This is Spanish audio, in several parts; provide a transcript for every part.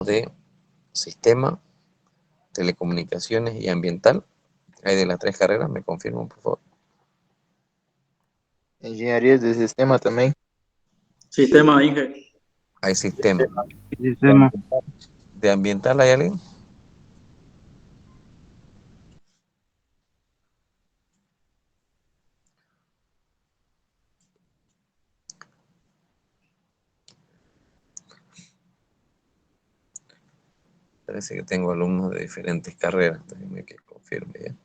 de sistema, telecomunicaciones y ambiental. Hay de las tres carreras, me confirman, por favor. Ingenierías de sistema también. Sistema, Inge. Hay sistema. Sistema. ¿De ambiental hay alguien? Parece que tengo alumnos de diferentes carreras, déjenme que confirme ya.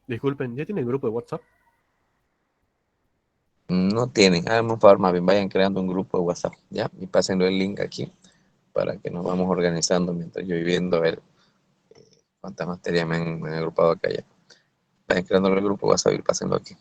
Disculpen, ¿ya tienen grupo de WhatsApp? No tienen, háganme un favor, más bien vayan creando un grupo de WhatsApp, ¿ya? Y pásenlo el link aquí para que nos vamos organizando mientras yo voy viendo a ver cuántas materias me han agrupado acá ya. Vayan creando el grupo de WhatsApp y pásenlo aquí.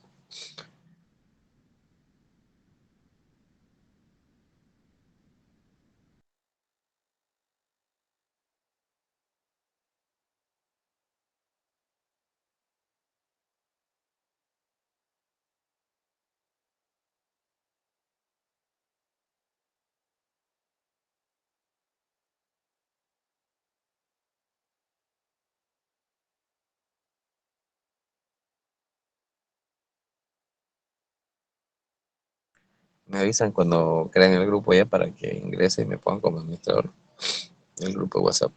Me avisan cuando creen el grupo ya para que ingrese y me pongan como administrador el grupo de WhatsApp.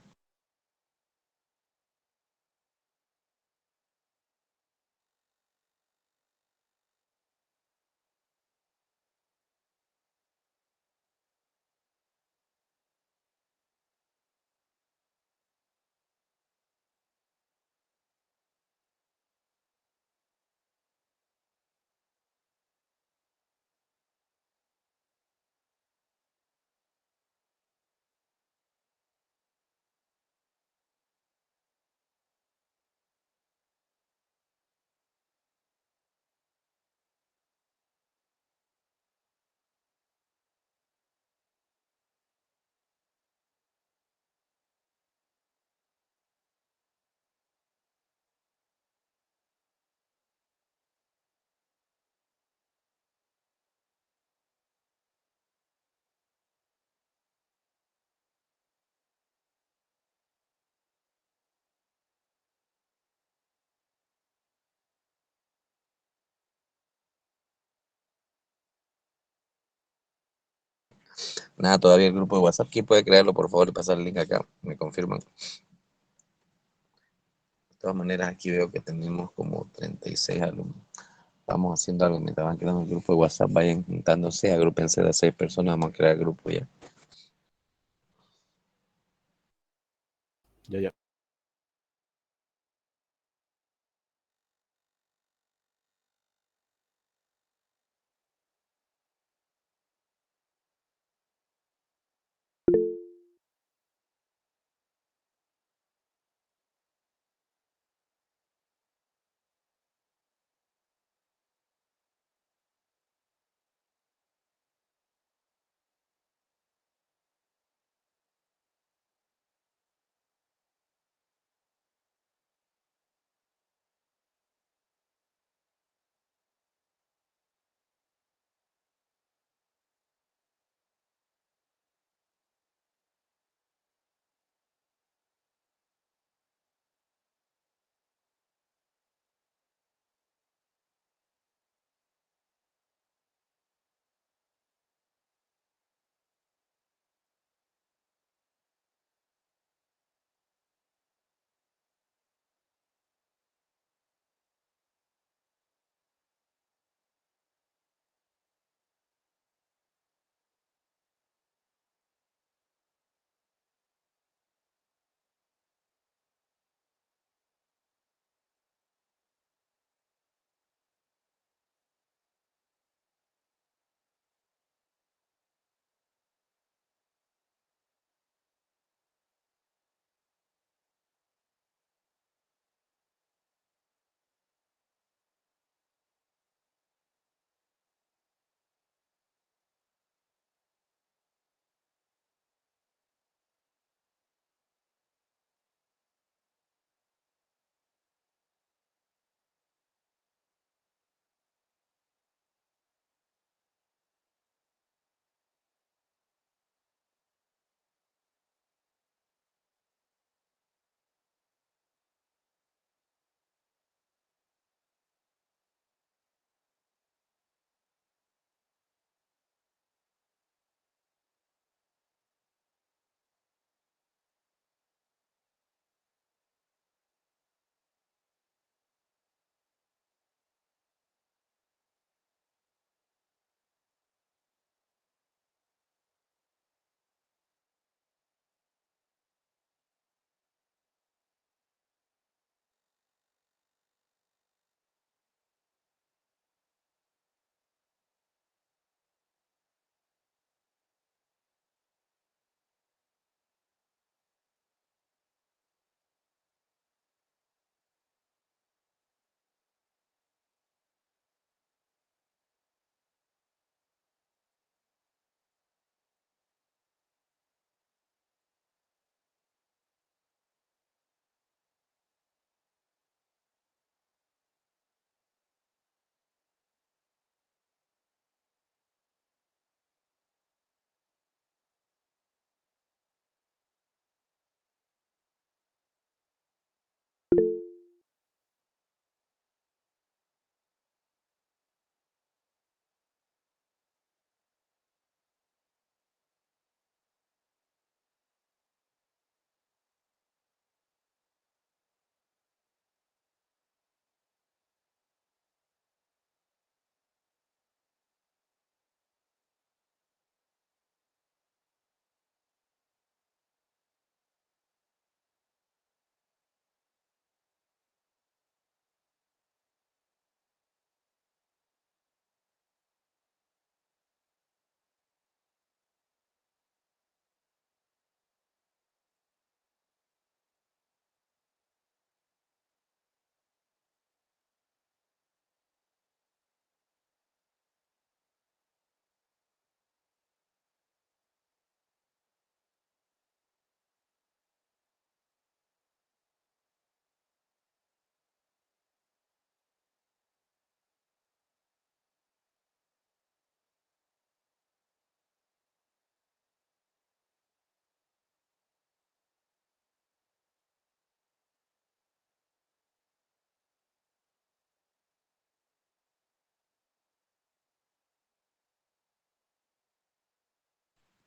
Nada, todavía el grupo de WhatsApp. ¿Quién puede crearlo, por favor, y pasar el link acá? Me confirman. De todas maneras, aquí veo que tenemos como 36 alumnos. Vamos haciendo algo mientras van creando el grupo de WhatsApp. Vayan juntándose, agrúpense de 6 personas. Vamos a crear el grupo ya. Ya, ya.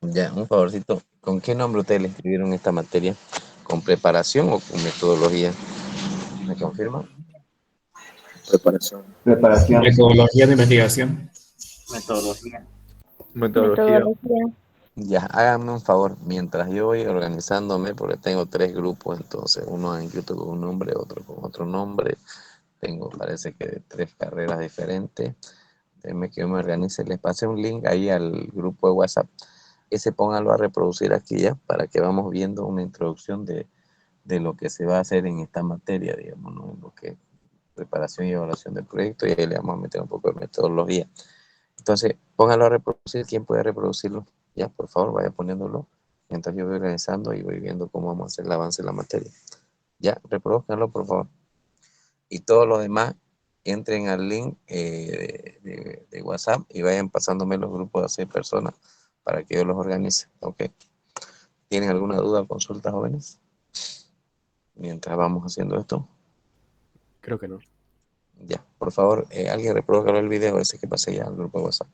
Ya, un favorcito. ¿Con qué nombre ustedes le escribieron esta materia? ¿Con preparación o con metodología? ¿Me confirma? Preparación. Preparación. Metodología de investigación. Metodología. Metodología. Ya, háganme un favor. Mientras yo voy organizándome, porque tengo tres grupos, entonces uno ha inscrito con un nombre, otro con otro nombre. Tengo, parece que de tres carreras diferentes. Déjenme que yo me organice. Les pasé un link ahí al grupo de WhatsApp. Ese pónganlo a reproducir aquí ya, para que vamos viendo una introducción de lo que se va a hacer en esta materia, digamos, ¿no? En lo que es preparación y evaluación del proyecto, y ahí le vamos a meter un poco de metodología. Entonces, póngalo a reproducir. ¿Quién puede reproducirlo? Ya, por favor, vaya poniéndolo mientras yo voy organizando y voy viendo cómo vamos a hacer el avance de la materia. Ya, reproduzcanlo, por favor. Y todo lo demás, entren al link de WhatsApp y vayan pasándome los grupos de 6 personas para que yo los organice. ¿Ok? ¿Tienen alguna duda o consulta, jóvenes? Mientras vamos haciendo esto. Creo que no. Ya, por favor, alguien reproduzca el video ese que pasé ya al grupo de WhatsApp.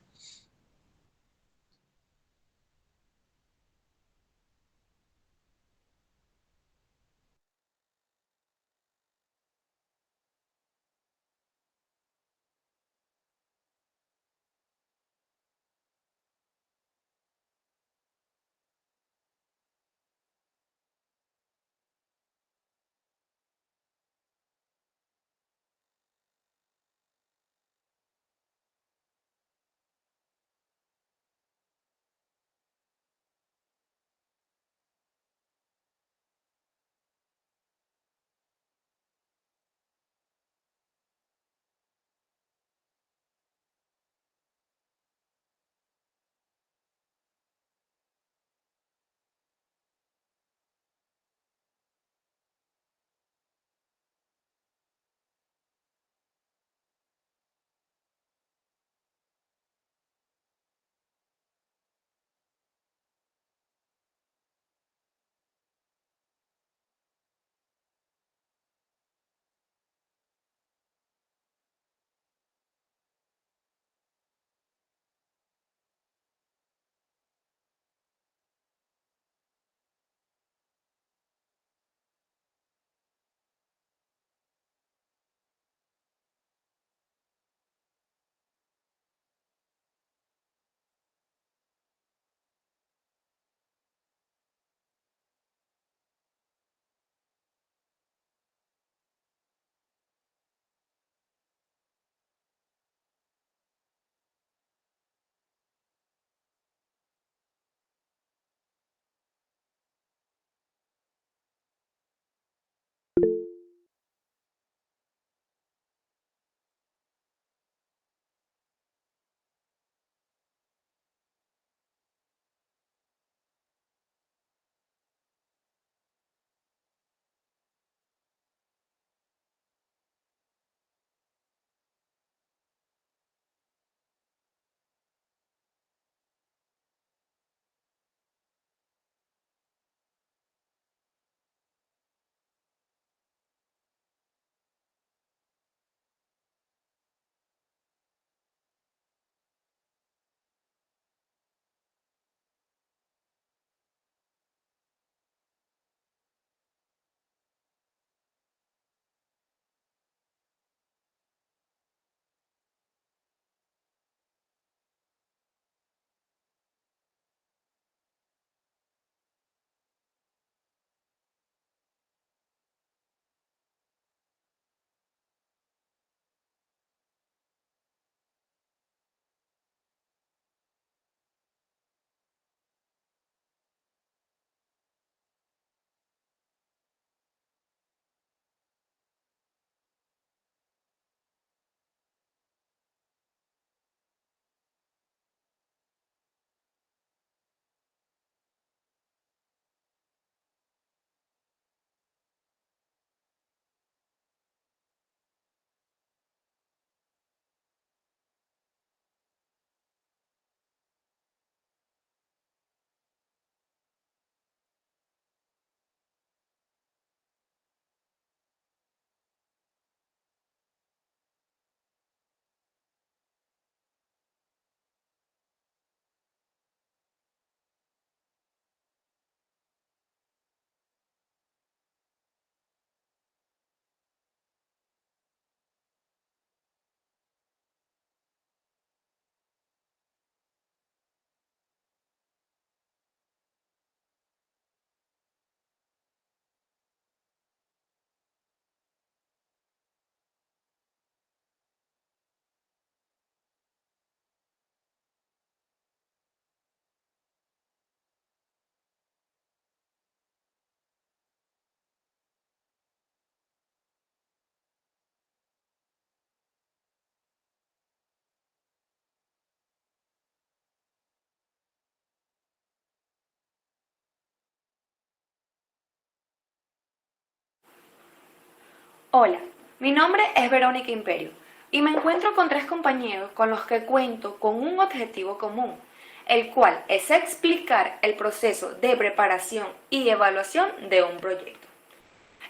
Hola, mi nombre es Verónica Imperio y me encuentro con 3 compañeros con los que cuento con un objetivo común, el cual es explicar el proceso de preparación y evaluación de un proyecto.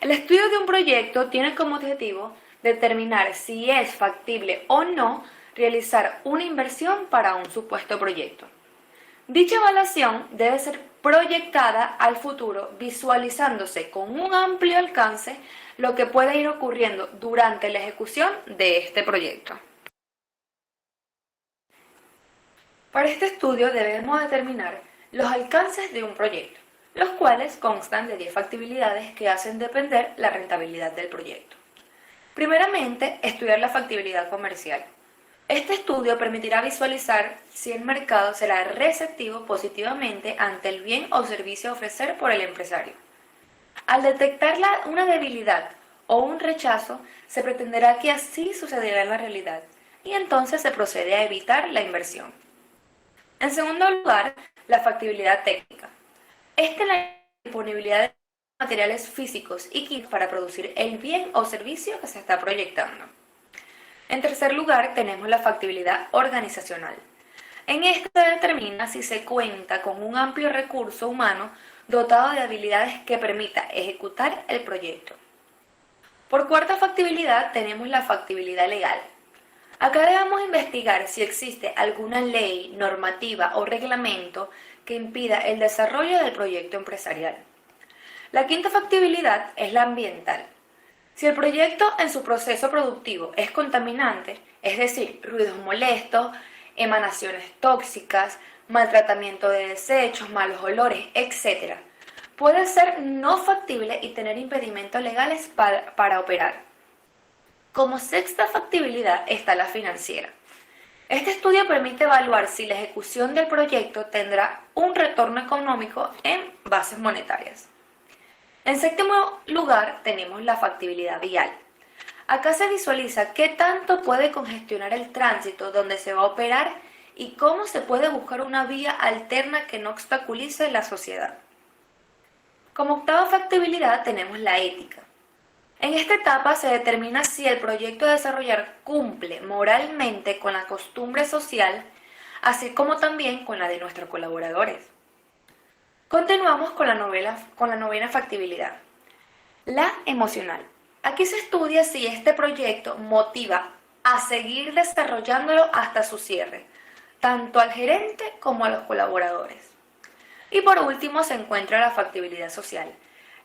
El estudio de un proyecto tiene como objetivo determinar si es factible o no realizar una inversión para un supuesto proyecto. Dicha evaluación debe ser proyectada al futuro, visualizándose con un amplio alcance lo que pueda ir ocurriendo durante la ejecución de este proyecto. Para este estudio debemos determinar los alcances de un proyecto, los cuales constan de 10 factibilidades que hacen depender la rentabilidad del proyecto. Primeramente, estudiar la factibilidad comercial. Este estudio permitirá visualizar si el mercado será receptivo positivamente ante el bien o servicio a ofrecer por el empresario. Al detectar una debilidad o un rechazo, se pretenderá que así sucederá en la realidad y entonces se procede a evitar la inversión. En segundo lugar, la factibilidad técnica. Esta es la disponibilidad de materiales físicos y kits para producir el bien o servicio que se está proyectando. En tercer lugar, tenemos la factibilidad organizacional. En esta se determina si se cuenta con un amplio recurso humano dotado de habilidades que permita ejecutar el proyecto. Por cuarta factibilidad tenemos la factibilidad legal. Acá debemos investigar si existe alguna ley, normativa o reglamento que impida el desarrollo del proyecto empresarial. La quinta factibilidad es la ambiental. Si el proyecto en su proceso productivo es contaminante, es decir, ruidos molestos, emanaciones tóxicas, maltratamiento de desechos, malos olores, etc., puede ser no factible y tener impedimentos legales para operar. Como sexta factibilidad está la financiera. Este estudio permite evaluar si la ejecución del proyecto tendrá un retorno económico en bases monetarias. En séptimo lugar tenemos la factibilidad vial. Acá se visualiza qué tanto puede congestionar el tránsito donde se va a operar y cómo se puede buscar una vía alterna que no obstaculice la sociedad. Como octava factibilidad tenemos la ética. En esta etapa se determina si el proyecto a desarrollar cumple moralmente con la costumbre social, así como también con la de nuestros colaboradores. Continuamos con la novena factibilidad, la emocional. Aquí se estudia si este proyecto motiva a seguir desarrollándolo hasta su cierre, tanto al gerente como a los colaboradores. Y por último se encuentra la factibilidad social,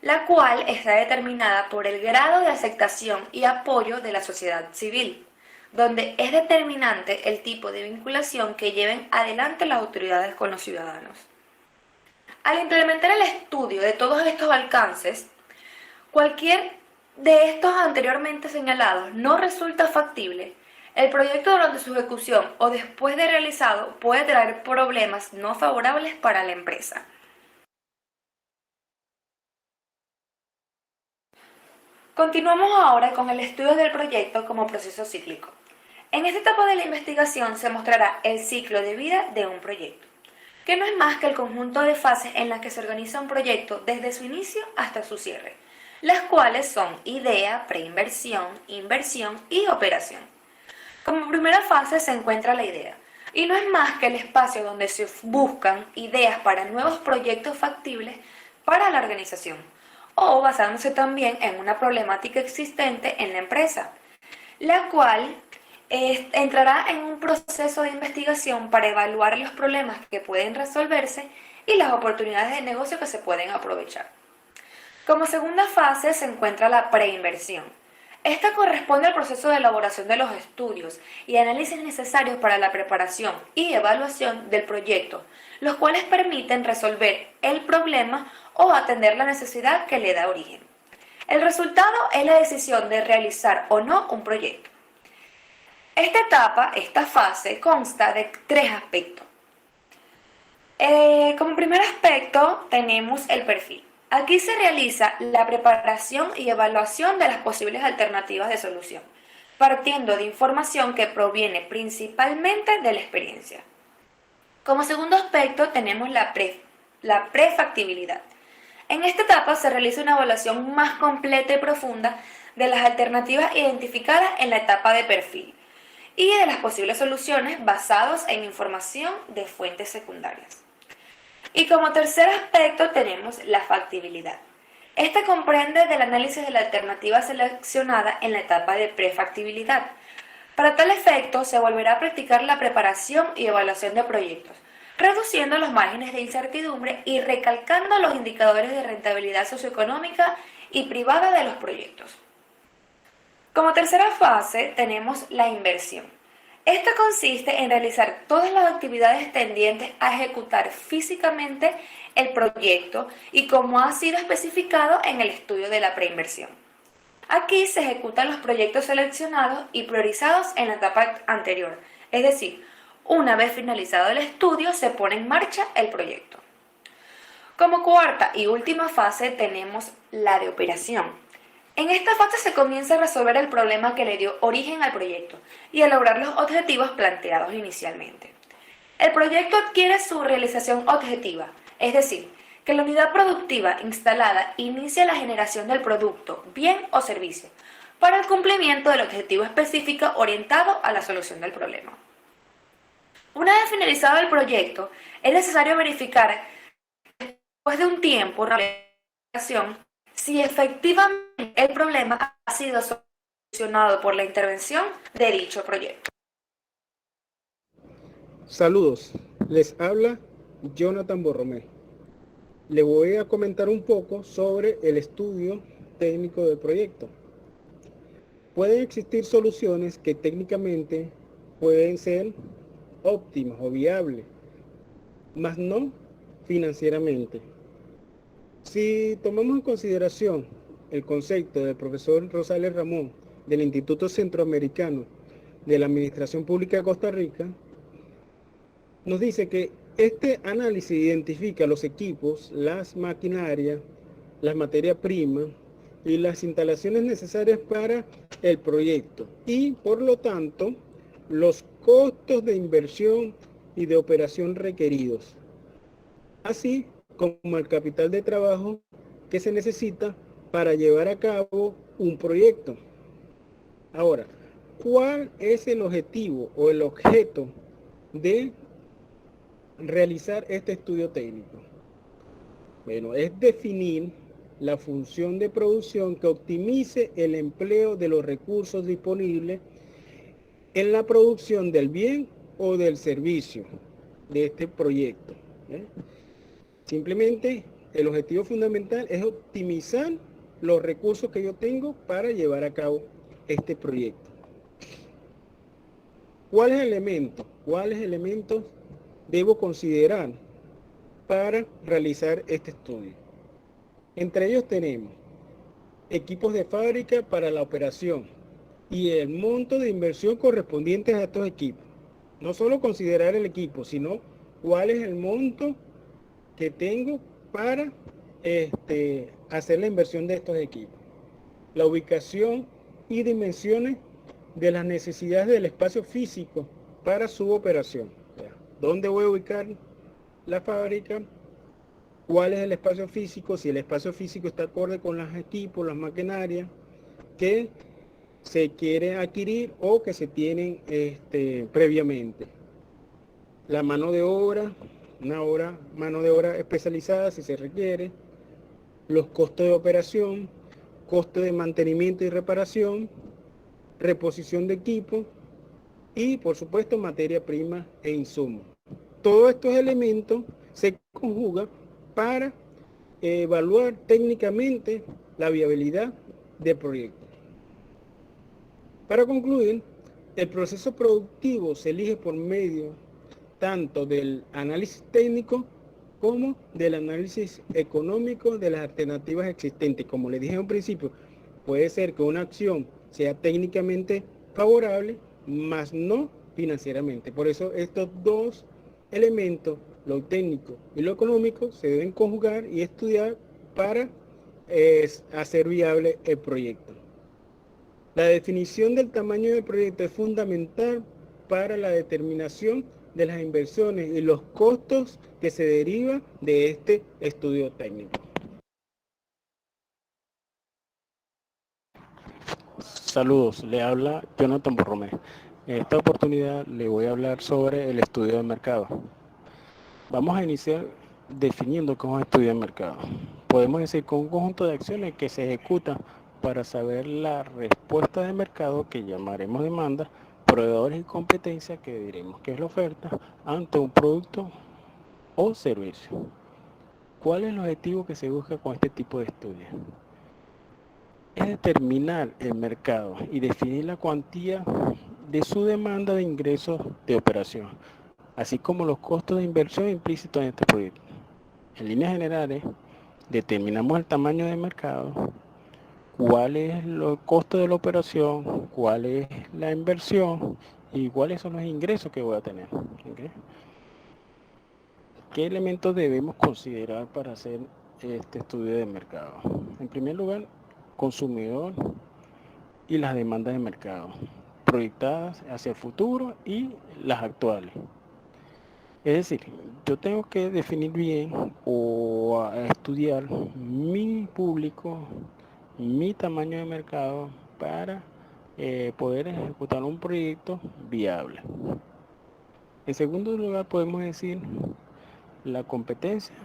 la cual está determinada por el grado de aceptación y apoyo de la sociedad civil, donde es determinante el tipo de vinculación que lleven adelante las autoridades con los ciudadanos. Al implementar el estudio de todos estos alcances, cualquier de estos anteriormente señalados no resulta factible, el proyecto durante su ejecución o después de realizado puede traer problemas no favorables para la empresa. Continuamos ahora con el estudio del proyecto como proceso cíclico. En esta etapa de la investigación se mostrará el ciclo de vida de un proyecto, que no es más que el conjunto de fases en las que se organiza un proyecto desde su inicio hasta su cierre, las cuales son idea, preinversión, inversión y operación. Como primera fase se encuentra la idea, y no es más que el espacio donde se buscan ideas para nuevos proyectos factibles para la organización, o basándose también en una problemática existente en la empresa, la cual entrará en un proceso de investigación para evaluar los problemas que pueden resolverse y las oportunidades de negocio que se pueden aprovechar. Como segunda fase se encuentra la preinversión. Esta corresponde al proceso de elaboración de los estudios y análisis necesarios para la preparación y evaluación del proyecto, los cuales permiten resolver el problema o atender la necesidad que le da origen. El resultado es la decisión de realizar o no un proyecto. Esta fase consta de 3 aspectos. Como primer aspecto tenemos el perfil. Aquí se realiza la preparación y evaluación de las posibles alternativas de solución, partiendo de información que proviene principalmente de la experiencia. Como segundo aspecto tenemos la prefactibilidad. En esta etapa se realiza una evaluación más completa y profunda de las alternativas identificadas en la etapa de perfil y de las posibles soluciones basados en información de fuentes secundarias. Y como tercer aspecto tenemos la factibilidad. Este comprende del análisis de la alternativa seleccionada en la etapa de prefactibilidad. Para tal efecto, se volverá a practicar la preparación y evaluación de proyectos, reduciendo los márgenes de incertidumbre y recalcando los indicadores de rentabilidad socioeconómica y privada de los proyectos. Como tercera fase tenemos la inversión. Esta consiste en realizar todas las actividades tendientes a ejecutar físicamente el proyecto y como ha sido especificado en el estudio de la preinversión. Aquí se ejecutan los proyectos seleccionados y priorizados en la etapa anterior, es decir, una vez finalizado el estudio se pone en marcha el proyecto. Como cuarta y última fase tenemos la de operación. En esta fase se comienza a resolver el problema que le dio origen al proyecto y a lograr los objetivos planteados inicialmente. El proyecto adquiere su realización objetiva, es decir, que la unidad productiva instalada inicia la generación del producto, bien o servicio, para el cumplimiento del objetivo específico orientado a la solución del problema. Una vez finalizado el proyecto, es necesario verificar, después de un tiempo de realización, si efectivamente el problema ha sido solucionado por la intervención de dicho proyecto. Saludos, les habla Jonathan Borromé. Le voy a comentar un poco sobre el estudio técnico del proyecto. Pueden existir soluciones que técnicamente pueden ser óptimas o viables, mas no financieramente. Si tomamos en consideración el concepto del profesor Rosales Ramón del Instituto Centroamericano de la Administración Pública de Costa Rica, nos dice que este análisis identifica los equipos, las maquinarias, las materias primas y las instalaciones necesarias para el proyecto y, por lo tanto, los costos de inversión y de operación requeridos, así como el capital de trabajo que se necesita para llevar a cabo un proyecto. Ahora, ¿cuál es el objetivo o el objeto de realizar este estudio técnico? Bueno, es definir la función de producción que optimice el empleo de los recursos disponibles en la producción del bien o del servicio de este proyecto. Simplemente el objetivo fundamental es optimizar los recursos que yo tengo para llevar a cabo este proyecto. ¿Cuáles elementos debo considerar para realizar este estudio? Entre ellos tenemos equipos de fábrica para la operación y el monto de inversión correspondiente a estos equipos. No solo considerar el equipo, sino cuál es el monto que tengo para hacer la inversión de estos equipos. La ubicación y dimensiones de las necesidades del espacio físico para su operación. ¿Dónde voy a ubicar la fábrica? ¿Cuál es el espacio físico? Si el espacio físico está acorde con los equipos, las maquinarias que se quiere adquirir o que se tienen previamente. La mano de obra, mano de obra especializada si se requiere. Los costos de operación, costos de mantenimiento y reparación, reposición de equipo y, por supuesto, materia prima e insumos. Todos estos elementos se conjugan para evaluar técnicamente la viabilidad del proyecto. Para concluir, el proceso productivo se elige por medio tanto del análisis técnico como del análisis económico de las alternativas existentes. Como les dije en un principio, puede ser que una acción sea técnicamente favorable, mas no financieramente. Por eso estos dos elementos, lo técnico y lo económico, se deben conjugar y estudiar para hacer viable el proyecto. La definición del tamaño del proyecto es fundamental para la determinación de las inversiones y los costos que se derivan de este estudio técnico. Saludos, le habla Jonathan Borromé. En esta oportunidad le voy a hablar sobre el estudio de mercado. Vamos a iniciar definiendo cómo es estudio de mercado. Podemos decir que un conjunto de acciones que se ejecutan para saber la respuesta de mercado, que llamaremos demanda, proveedores y competencia, que diremos que es la oferta, ante un producto o servicio. ¿Cuál es el objetivo que se busca con este tipo de estudio? Es determinar el mercado y definir la cuantía de su demanda de ingresos de operación, así como los costos de inversión implícitos en este proyecto. En líneas generales, determinamos el tamaño del mercado, cuál es el costo de la operación, cuál es la inversión y cuáles son los ingresos que voy a tener. ¿Okay? ¿Qué elementos debemos considerar para hacer este estudio de mercado? En primer lugar, consumidor y las demandas de mercado, proyectadas hacia el futuro y las actuales. Es decir, yo tengo que definir bien o estudiar mi público, mi tamaño de mercado para poder ejecutar un proyecto viable. En segundo lugar, podemos decir la competencia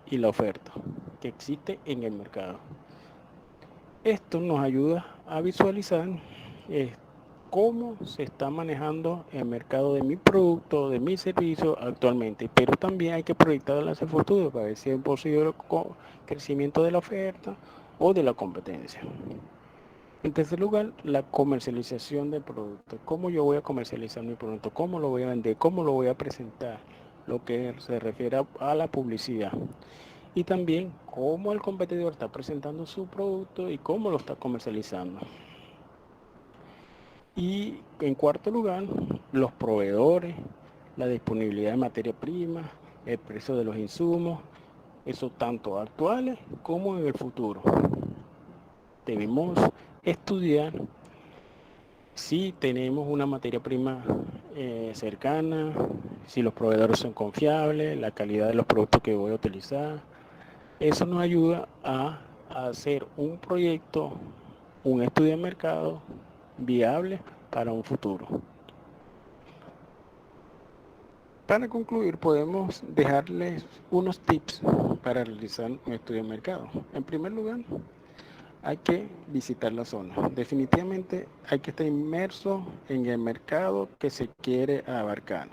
y la oferta que existe en el mercado. Esto nos ayuda a visualizar cómo se está manejando el mercado de mi producto, de mi servicio actualmente, pero también hay que proyectarlo hacia el futuro para ver si es posible crecimiento de la oferta o de la competencia. En tercer lugar, la comercialización del producto. ¿Cómo yo voy a comercializar mi producto? ¿Cómo lo voy a vender? ¿Cómo lo voy a presentar? Lo que se refiere a la publicidad. Y también cómo el competidor está presentando su producto y cómo lo está comercializando. Y en cuarto lugar, los proveedores, la disponibilidad de materia prima, el precio de los insumos, eso tanto actuales como en el futuro. Debemos estudiar si tenemos una materia prima cercana, si los proveedores son confiables, la calidad de los productos que voy a utilizar. Eso nos ayuda a hacer un proyecto, un estudio de mercado viable para un futuro. Para concluir, podemos dejarles unos tips para realizar un estudio de mercado. En primer lugar, hay que visitar la zona. Definitivamente hay que estar inmerso en el mercado que se quiere abarcar.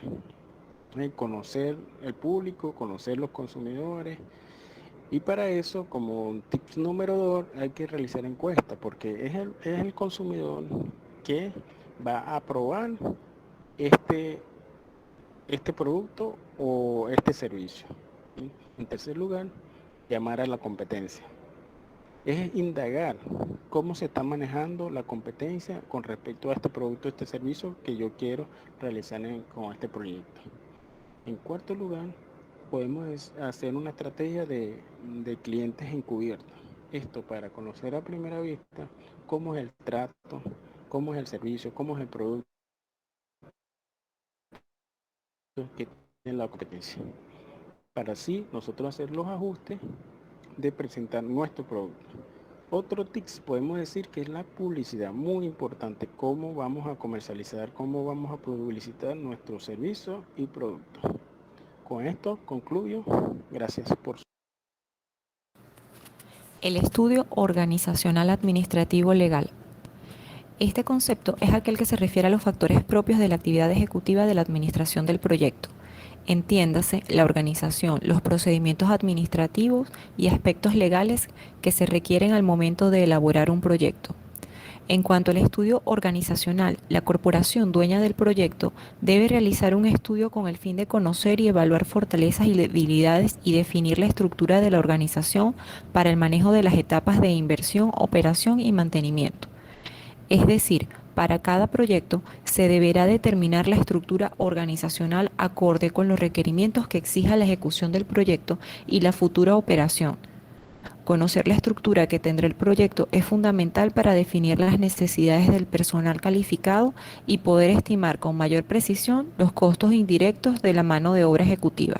Conocer el público, conocer los consumidores. Y para eso, como tip número 2, hay que realizar encuestas, porque es el consumidor que va a probar este producto o este servicio. En tercer lugar, llamar a la competencia. Es indagar cómo se está manejando la competencia con respecto a este producto, este servicio que yo quiero realizar con este proyecto. En cuarto lugar, podemos hacer una estrategia de clientes encubiertos. Esto para conocer a primera vista cómo es el trato, cómo es el servicio, cómo es el producto que tiene la competencia. Para así nosotros hacer los ajustes de presentar nuestro producto. Otro tips podemos decir que es la publicidad, muy importante, cómo vamos a comercializar, cómo vamos a publicitar nuestro servicio y producto. Con esto concluyo. Gracias por su... El estudio organizacional administrativo legal. Este concepto es aquel que se refiere a los factores propios de la actividad ejecutiva de la administración del proyecto. Entiéndase, la organización, los procedimientos administrativos y aspectos legales que se requieren al momento de elaborar un proyecto. En cuanto al estudio organizacional, la corporación dueña del proyecto debe realizar un estudio con el fin de conocer y evaluar fortalezas y debilidades y definir la estructura de la organización para el manejo de las etapas de inversión, operación y mantenimiento. Es decir, para cada proyecto se deberá determinar la estructura organizacional acorde con los requerimientos que exija la ejecución del proyecto y la futura operación. Conocer la estructura que tendrá el proyecto es fundamental para definir las necesidades del personal calificado y poder estimar con mayor precisión los costos indirectos de la mano de obra ejecutiva.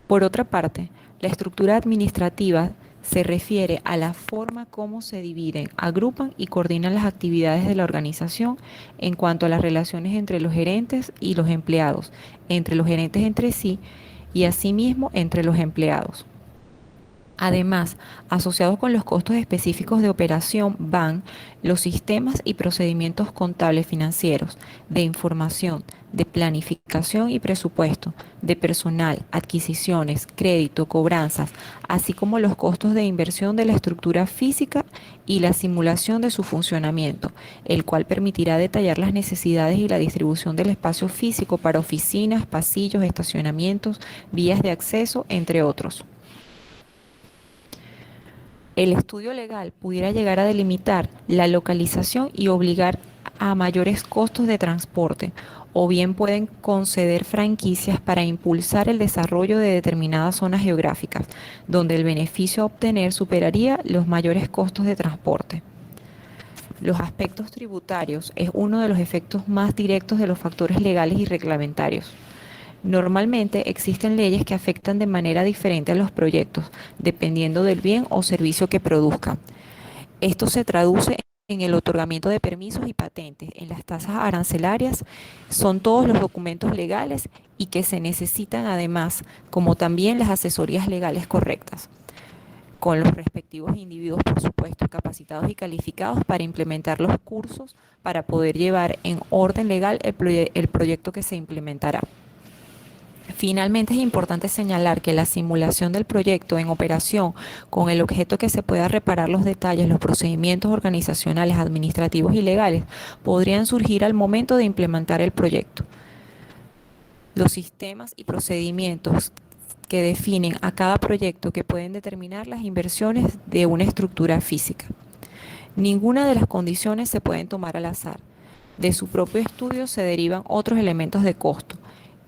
Por otra parte, la estructura administrativa se refiere a la forma como se dividen, agrupan y coordinan las actividades de la organización en cuanto a las relaciones entre los gerentes y los empleados, entre los gerentes entre sí y asimismo entre los empleados. Además, asociados con los costos específicos de operación van los sistemas y procedimientos contables financieros, de información, de planificación y presupuesto, de personal, adquisiciones, crédito, cobranzas, así como los costos de inversión de la estructura física y la simulación de su funcionamiento, el cual permitirá detallar las necesidades y la distribución del espacio físico para oficinas, pasillos, estacionamientos, vías de acceso, entre otros. El estudio legal pudiera llegar a delimitar la localización y obligar a mayores costos de transporte, o bien pueden conceder franquicias para impulsar el desarrollo de determinadas zonas geográficas, donde el beneficio a obtener superaría los mayores costos de transporte. Los aspectos tributarios es uno de los efectos más directos de los factores legales y reglamentarios. Normalmente existen leyes que afectan de manera diferente a los proyectos, dependiendo del bien o servicio que produzcan. Esto se traduce en el otorgamiento de permisos y patentes, en las tasas arancelarias, son todos los documentos legales y que se necesitan además, como también las asesorías legales correctas, con los respectivos individuos, por supuesto, capacitados y calificados para implementar los cursos para poder llevar en orden legal el proyecto que se implementará. Finalmente, es importante señalar que la simulación del proyecto en operación con el objeto que se pueda reparar los detalles, los procedimientos organizacionales, administrativos y legales podrían surgir al momento de implementar el proyecto. Los sistemas y procedimientos que definen a cada proyecto que pueden determinar las inversiones de una estructura física. Ninguna de las condiciones se pueden tomar al azar. De su propio estudio se derivan otros elementos de costo,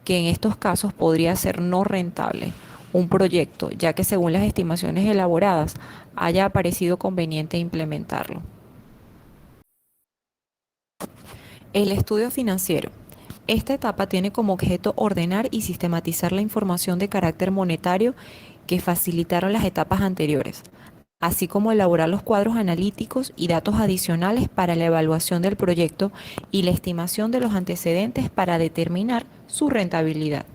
que en estos casos podría ser no rentable un proyecto, ya que según las estimaciones elaboradas haya parecido conveniente implementarlo. El estudio financiero. Esta etapa tiene como objeto ordenar y sistematizar la información de carácter monetario que facilitaron las etapas anteriores, así como elaborar los cuadros analíticos y datos adicionales para la evaluación del proyecto y la estimación de los antecedentes para determinar su rentabilidad.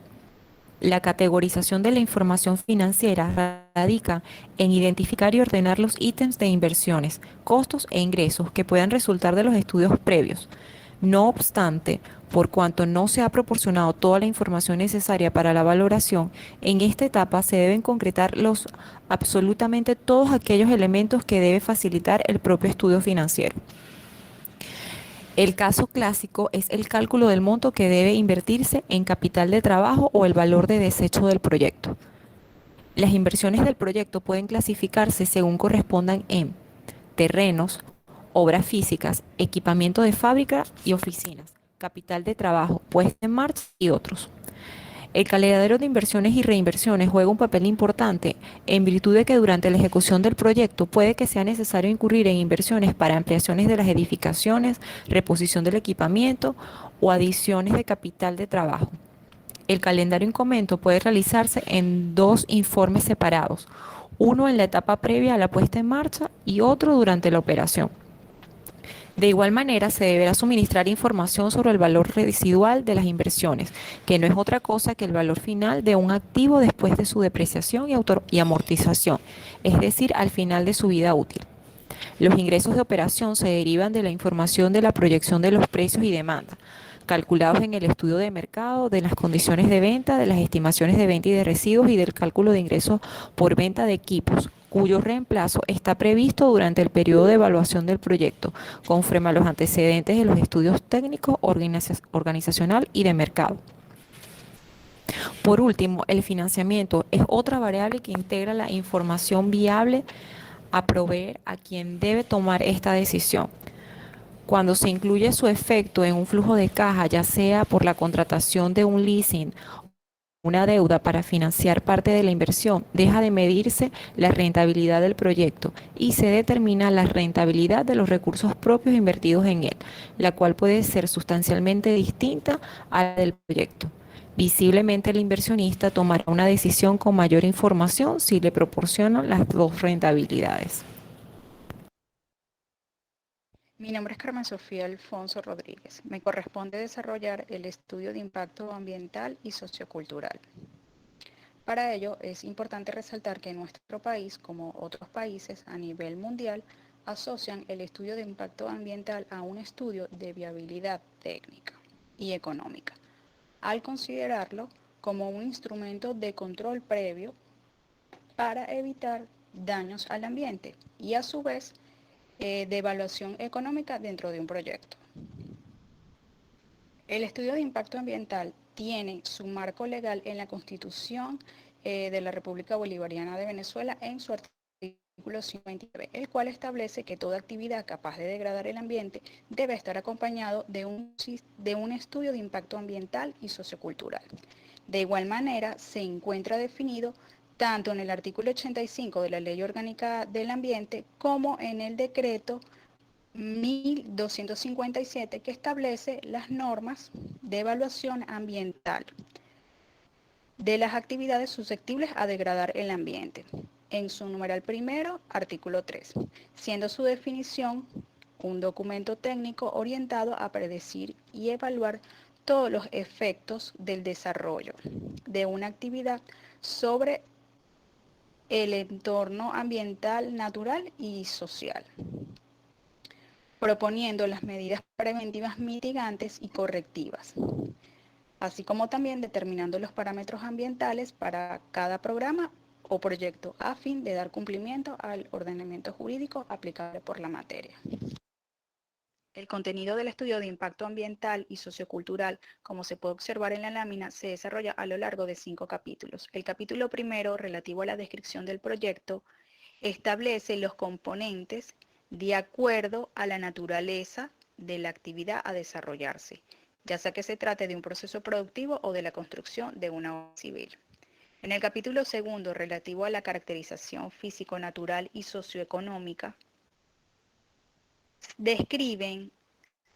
La categorización de la información financiera radica en identificar y ordenar los ítems de inversiones, costos e ingresos que puedan resultar de los estudios previos. No obstante, por cuanto no se ha proporcionado toda la información necesaria para la valoración, en esta etapa se deben concretar absolutamente todos aquellos elementos que debe facilitar el propio estudio financiero. El caso clásico es el cálculo del monto que debe invertirse en capital de trabajo o el valor de desecho del proyecto. Las inversiones del proyecto pueden clasificarse según correspondan en terrenos, obras físicas, equipamiento de fábrica y oficinas, capital de trabajo, puesta en marcha y otros. El calendario de inversiones y reinversiones juega un papel importante en virtud de que durante la ejecución del proyecto puede que sea necesario incurrir en inversiones para ampliaciones de las edificaciones, reposición del equipamiento o adiciones de capital de trabajo. El calendario en comento puede realizarse en dos informes separados, uno en la etapa previa a la puesta en marcha y otro durante la operación. De igual manera, se deberá suministrar información sobre el valor residual de las inversiones, que no es otra cosa que el valor final de un activo después de su depreciación y amortización, es decir, al final de su vida útil. Los ingresos de operación se derivan de la información de la proyección de los precios y demanda, calculados en el estudio de mercado, de las condiciones de venta, de las estimaciones de venta y de residuos y del cálculo de ingresos por venta de equipos, cuyo reemplazo está previsto durante el periodo de evaluación del proyecto, conforme a los antecedentes de los estudios técnicos, organizacional y de mercado. Por último, el financiamiento es otra variable que integra la información viable a proveer a quien debe tomar esta decisión. Cuando se incluye su efecto en un flujo de caja, ya sea por la contratación de un leasing, una deuda para financiar parte de la inversión, deja de medirse la rentabilidad del proyecto y se determina la rentabilidad de los recursos propios invertidos en él, la cual puede ser sustancialmente distinta a la del proyecto. Visiblemente el inversionista tomará una decisión con mayor información si le proporcionan las dos rentabilidades. Mi nombre es Carmen Sofía Alfonso Rodríguez. Me corresponde desarrollar el estudio de impacto ambiental y sociocultural. Para ello es importante resaltar que nuestro país, como otros países a nivel mundial, asocian el estudio de impacto ambiental a un estudio de viabilidad técnica y económica, al considerarlo como un instrumento de control previo para evitar daños al ambiente y a su vez de evaluación económica dentro de un proyecto. El estudio de impacto ambiental tiene su marco legal en la Constitución de la República Bolivariana de Venezuela en su artículo 129, el cual establece que toda actividad capaz de degradar el ambiente debe estar acompañado de un estudio de impacto ambiental y sociocultural. De igual manera, se encuentra definido tanto en el artículo 85 de la Ley Orgánica del Ambiente como en el decreto 1257 que establece las normas de evaluación ambiental de las actividades susceptibles a degradar el ambiente, en su numeral primero, artículo 3, siendo su definición un documento técnico orientado a predecir y evaluar todos los efectos del desarrollo de una actividad sobre el entorno ambiental, natural y social, proponiendo las medidas preventivas mitigantes y correctivas, así como también determinando los parámetros ambientales para cada programa o proyecto a fin de dar cumplimiento al ordenamiento jurídico aplicable por la materia. El contenido del estudio de impacto ambiental y sociocultural, como se puede observar en la lámina, se desarrolla a lo largo de 5 capítulos. El capítulo primero, relativo a la descripción del proyecto, establece los componentes de acuerdo a la naturaleza de la actividad a desarrollarse, ya sea que se trate de un proceso productivo o de la construcción de una obra civil. En el capítulo segundo, relativo a la caracterización físico-natural y socioeconómica, describen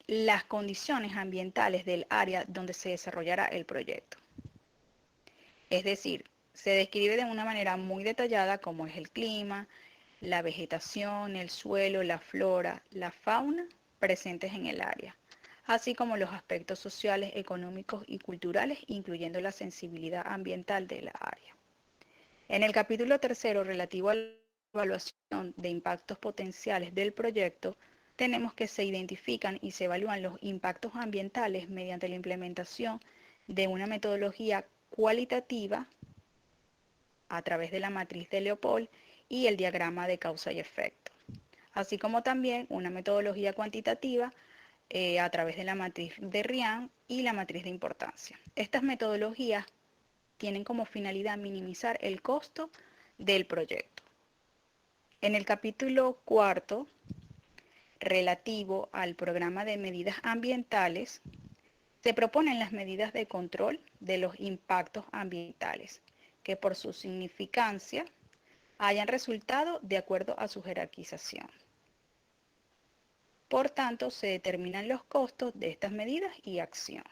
las condiciones ambientales del área donde se desarrollará el proyecto. Es decir, se describe de una manera muy detallada cómo es el clima, la vegetación, el suelo, la flora, la fauna presentes en el área, así como los aspectos sociales, económicos y culturales, incluyendo la sensibilidad ambiental de la área. En el capítulo tercero, relativo a la evaluación de impactos potenciales del proyecto, tenemos que se identifican y se evalúan los impactos ambientales mediante la implementación de una metodología cualitativa a través de la matriz de Leopold y el diagrama de causa y efecto, así como también una metodología cuantitativa a través de la matriz de Ryan y la matriz de importancia. Estas metodologías tienen como finalidad minimizar el costo del proyecto. En el capítulo cuarto, relativo al programa de medidas ambientales, se proponen las medidas de control de los impactos ambientales, que por su significancia hayan resultado de acuerdo a su jerarquización. Por tanto, se determinan los costos de estas medidas y acción.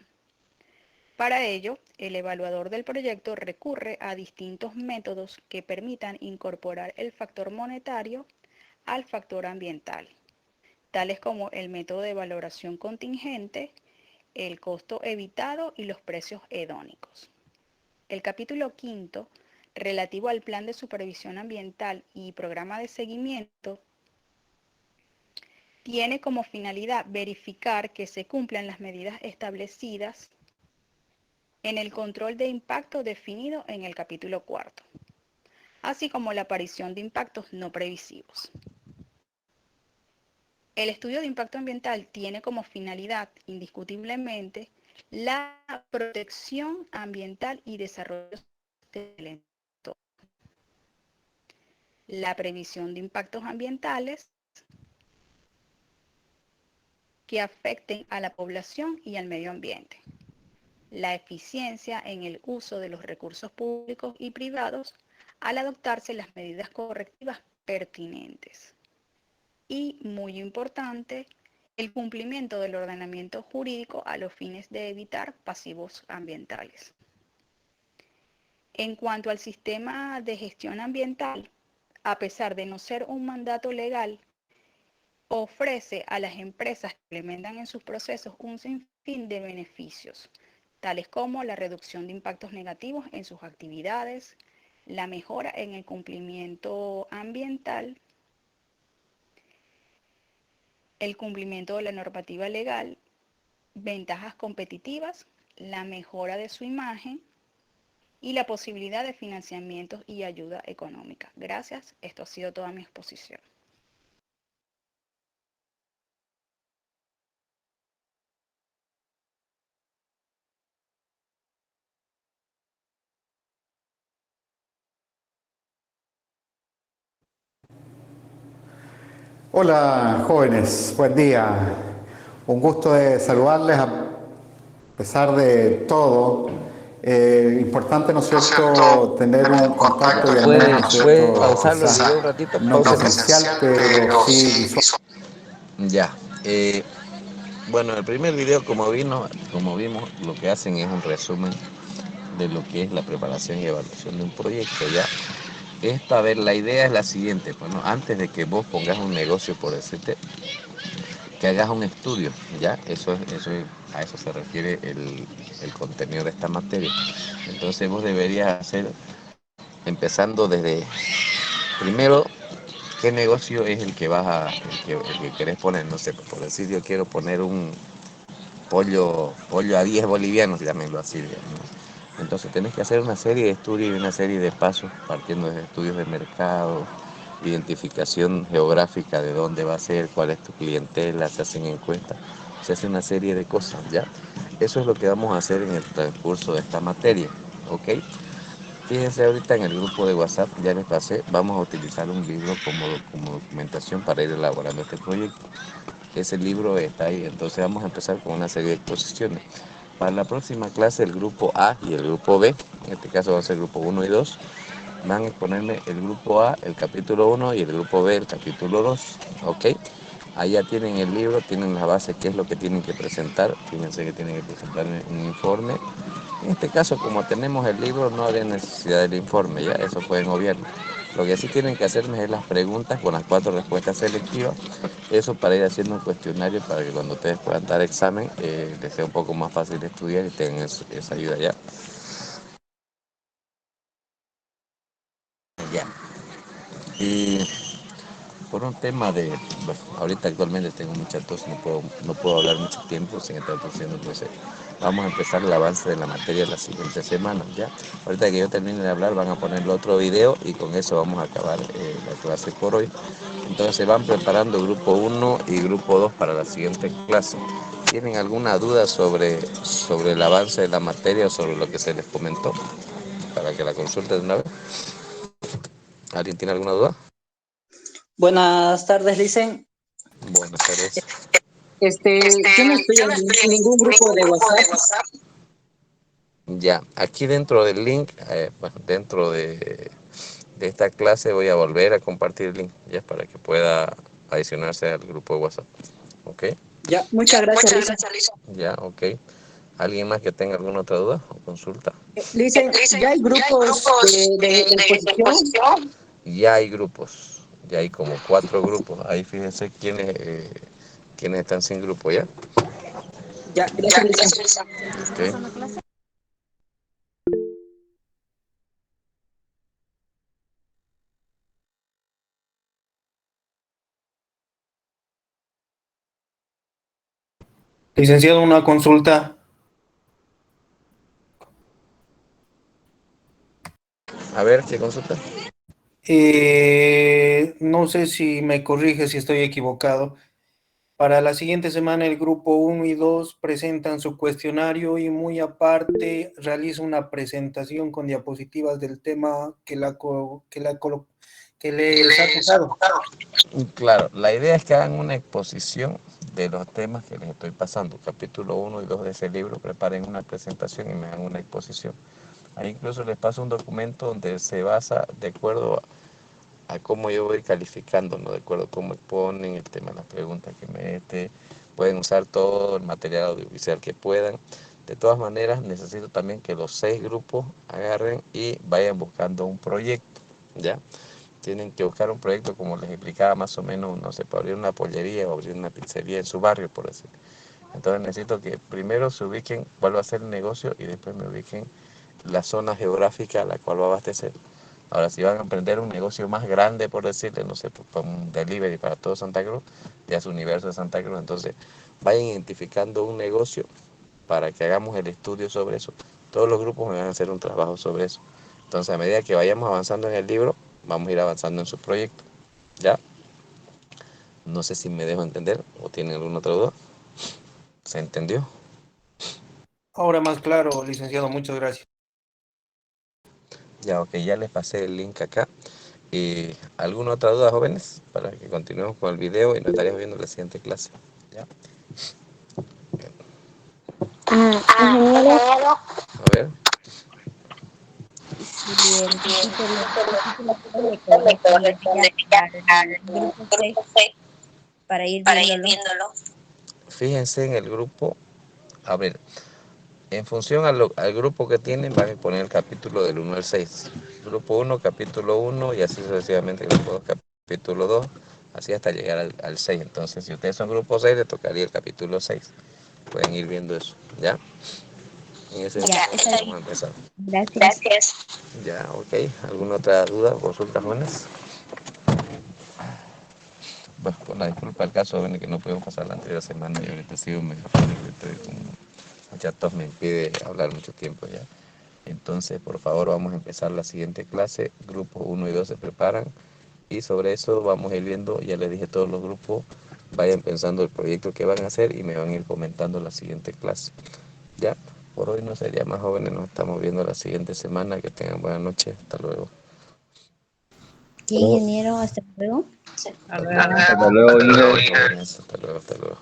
Para ello, el evaluador del proyecto recurre a distintos métodos que permitan incorporar el factor monetario al factor ambiental, tales como el método de valoración contingente, el costo evitado y los precios hedónicos. El capítulo quinto, relativo al plan de supervisión ambiental y programa de seguimiento, tiene como finalidad verificar que se cumplan las medidas establecidas en el control de impacto definido en el capítulo cuarto, así como la aparición de impactos no previsivos. El estudio de impacto ambiental tiene como finalidad, indiscutiblemente, la protección ambiental y desarrollo del entorno, la previsión de impactos ambientales que afecten a la población y al medio ambiente, la eficiencia en el uso de los recursos públicos y privados al adoptarse las medidas correctivas pertinentes. Y, muy importante, el cumplimiento del ordenamiento jurídico a los fines de evitar pasivos ambientales. En cuanto al sistema de gestión ambiental, a pesar de no ser un mandato legal, ofrece a las empresas que implementan en sus procesos un sinfín de beneficios, tales como la reducción de impactos negativos en sus actividades, la mejora en el cumplimiento ambiental, el cumplimiento de la normativa legal, ventajas competitivas, la mejora de su imagen y la posibilidad de financiamientos y ayuda económica. Gracias, esto ha sido toda mi exposición. Hola jóvenes, buen día. Un gusto de saludarles a pesar de todo. Importante, ¿no es cierto?, tener un contacto y al menos, ¿no es ¿Puede cierto?, pausarlo el quizás video un ratito? no Pausemos. presencial, pero sí visual. Ya. Bueno, el primer video, como vimos, lo que hacen es un resumen de lo que es la preparación y evaluación de un proyecto, ¿ya? A ver, la idea es la siguiente, bueno, antes de que vos pongas un negocio, por decirte, que hagas un estudio, ¿ya? A eso se refiere el contenido de esta materia. Entonces vos deberías hacer, empezando desde, primero, qué negocio es el que el que querés poner, no sé, por decir, yo quiero poner un pollo a 10 bolivianos, llamémoslo así, digamos, ¿no? Entonces tenés que hacer una serie de estudios y una serie de pasos, partiendo de estudios de mercado, identificación geográfica de dónde va a ser, cuál es tu clientela, se hacen encuestas, se hace una serie de cosas, ¿ya? Eso es lo que vamos a hacer en el transcurso de esta materia, ¿ok? Fíjense, ahorita en el grupo de WhatsApp, ya les pasé, vamos a utilizar un libro como documentación para ir elaborando este proyecto. Ese libro está ahí, entonces vamos a empezar con una serie de exposiciones. Para la próxima clase, el grupo A y el grupo B, en este caso va a ser el grupo 1 y 2, van a exponerme el grupo A, el capítulo 1, y el grupo B, el capítulo 2, ¿ok? Ahí ya tienen el libro, tienen la base, qué es lo que tienen que presentar. Fíjense que tienen que presentar un informe. En este caso, como tenemos el libro, no habría necesidad del informe, ya eso pueden obviarlo. Lo que sí tienen que hacerme es las preguntas con las 4 respuestas selectivas. Eso para ir haciendo un cuestionario para que cuando ustedes puedan dar examen les sea un poco más fácil de estudiar y tengan esa ayuda ya. Ya. Y por un tema bueno, ahorita actualmente tengo mucha tos, no puedo hablar mucho tiempo sin estar tosiendo, entonces vamos a empezar el avance de la materia la siguiente semana, ¿ya? Ahorita que yo termine de hablar van a poner el otro video y con eso vamos a acabar la clase por hoy. Entonces se van preparando grupo 1 y grupo 2 para la siguiente clase. ¿Tienen alguna duda sobre el avance de la materia o sobre lo que se les comentó? Para que la consulten de una vez. ¿Alguien tiene alguna duda? Buenas tardes, Licen. Buenas tardes. Yo no estoy en ningún grupo de WhatsApp. Ya, aquí dentro del link, bueno, dentro de esta clase voy a volver a compartir el link, ya, para que pueda adicionarse al grupo de WhatsApp. ¿Ok? Ya, muchas gracias, Licen. Ya, ok. ¿Alguien más que tenga alguna otra duda o consulta? Licen, ¿ya hay grupos de exposición? Ya hay grupos, ya hay como 4 grupos. Ahí fíjense quiénes están sin grupo, ¿ya? Ya, gracias, Licen. Ok. Licenciado, una consulta. A ver, ¿qué consulta? No sé si me corrige si estoy equivocado. Para la siguiente semana el grupo 1 y 2 presentan su cuestionario y muy aparte realiza una presentación con diapositivas del tema que les ha tocado. Claro, la idea es que hagan una exposición de los temas que les estoy pasando. Capítulo 1 y 2 de ese libro, preparen una presentación y me hagan una exposición. Ahí incluso les paso un documento donde se basa de acuerdo a cómo yo voy calificando, ¿no? De acuerdo a cómo exponen el tema, las preguntas que mete. Pueden usar todo el material audiovisual que puedan. De todas maneras, necesito también que los 6 grupos agarren y vayan buscando un proyecto, ¿ya? Tienen que buscar un proyecto, como les explicaba, más o menos, no sé, para abrir una pollería o abrir una pizzería en su barrio, por decir. Entonces necesito que primero se ubiquen cuál va a ser el negocio y después me ubiquen la zona geográfica a la cual va a abastecer. Ahora, si van a emprender un negocio más grande, por decirle, no sé, pues, un delivery para todo Santa Cruz, ya su universo de Santa Cruz, entonces vayan identificando un negocio para que hagamos el estudio sobre eso. Todos los grupos me van a hacer un trabajo sobre eso. Entonces, a medida que vayamos avanzando en el libro, vamos a ir avanzando en su proyecto. ¿Ya? No sé si me dejo entender o tienen alguna otra duda. ¿Se entendió? Ahora más claro, licenciado, muchas gracias. Ya, ok, ya les pasé el link acá. ¿Alguna otra duda, jóvenes? Para que continuemos con el video y nos estaremos viendo en la siguiente clase. ¿Ya? Ingeniero, A ver. si el capítulo le correspondería al grupo 6 para ir viéndolo. Fíjense en el grupo. A ver, en función al grupo que tienen, van a poner el capítulo del 1 al 6. Grupo 1, capítulo 1 y así sucesivamente. Grupo 2, capítulo 2, así hasta llegar al 6. Entonces, si ustedes son grupo 6, les tocaría el capítulo 6. Pueden ir viendo eso, ¿ya? En ese Ya, momento vamos a empezar. Gracias. Ya, ok. ¿Alguna otra duda o consulta, jóvenes? Bueno, con la disculpa del caso, jóvenes, que no pudimos pasar la anterior semana y ahorita sigo medio estoy con mucha tos, me impide hablar mucho tiempo ya. Entonces, por favor, vamos a empezar la siguiente clase. Grupo 1 y 2 se preparan y sobre eso vamos a ir viendo, ya les dije a todos los grupos, vayan pensando el proyecto que van a hacer y me van a ir comentando la siguiente clase. Ya, por hoy no sería más, jóvenes, nos estamos viendo la siguiente semana, que tengan buena noche, hasta luego. Sí, ingeniero, hasta luego. Hasta luego, jóvenes, hasta luego.